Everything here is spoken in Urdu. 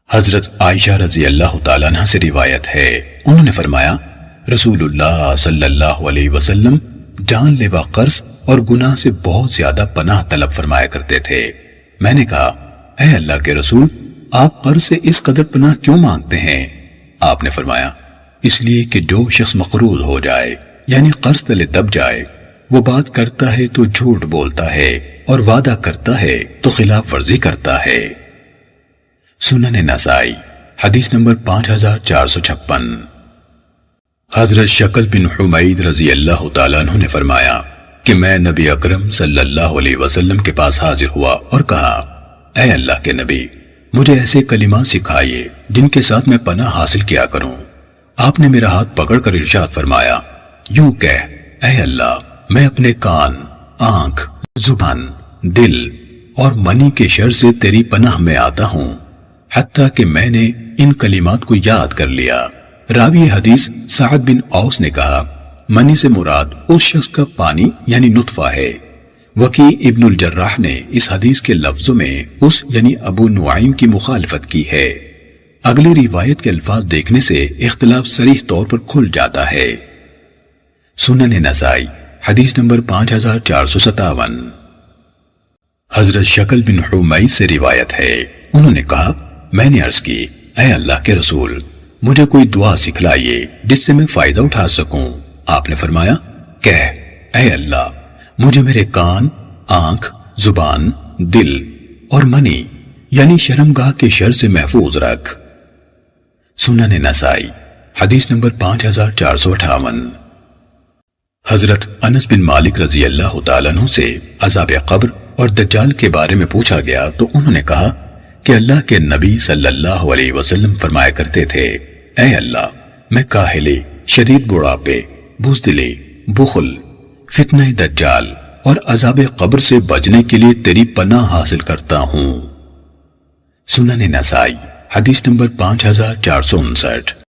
حضرت عائشہ رضی اللہ تعالیٰ عنہ سے روایت ہے، انہوں نے فرمایا رسول اللہ صلی اللہ علیہ وسلم جان لیوا قرض اور گناہ سے بہت زیادہ پناہ طلب فرمایا کرتے تھے۔ میں نے کہا اے اللہ کے رسول، آپ قرض سے اس قدر پناہ کیوں مانگتے ہیں؟ آپ نے فرمایا اس لیے کہ جو شخص مقروض ہو جائے یعنی قرض تلے دب جائے، وہ بات کرتا ہے تو جھوٹ بولتا ہے اور وعدہ کرتا ہے تو خلاف ورزی کرتا ہے۔ سنن نسائی حدیث نمبر 5456۔ حضرت شکل بن حمید رضی اللہ تعالیٰ عنہ نے فرمایا کہ میں نبی اکرم صلی اللہ علیہ وسلم کے پاس حاضر ہوا اور کہا اے اللہ کے نبی، مجھے ایسے کلمات سکھائیے جن کے ساتھ میں پناہ حاصل کیا کروں۔ آپ نے میرا ہاتھ پکڑ کر ارشاد فرمایا یوں کہہ اے اللہ، میں اپنے کان، آنکھ، زبان، دل اور منی کے شر سے تیری پناہ میں آتا ہوں، حتیٰ کہ میں نے ان کلمات کو یاد کر لیا۔ راوی حدیث سعد بن اوس نے کہا منی سے مراد اس شخص کا پانی یعنی نطفہ ہے۔ وکیع ابن الجراح نے اس حدیث کے لفظوں میں اس یعنی ابو نعیم کی مخالفت کی ہے۔ اگلی روایت کے الفاظ دیکھنے سے اختلاف صریح طور پر کھل جاتا ہے۔ سنن نسائی حدیث نمبر 5457۔ حضرت شکل بن حمید سے روایت ہے، انہوں نے کہا میں نے عرض کی اے اللہ کے رسول، مجھے کوئی دعا سکھلائیے جس سے میں فائدہ اٹھا سکوں۔ آپ نے فرمایا کہہ اے اللہ، مجھے میرے کان، آنکھ، زبان، دل اور منی یعنی شرمگاہ کے شر سے محفوظ رکھ۔ سنن نسائی حدیث نمبر 5458۔ حضرت انس بن مالک رضی اللہ تعالیٰ عنہ سے عذاب قبر اور دجال کے بارے میں پوچھا گیا تو انہوں نے کہا کہ اللہ کے نبی صلی اللہ علیہ وسلم فرمایا کرتے تھے اے اللہ، میں کاہلی، شدید بڑھاپے، بزدلی، بخل، فتنہ دجال اور عذاب قبر سے بچنے کے لیے تیری پناہ حاصل کرتا ہوں۔ سنن نسائی حدیث نمبر 5459۔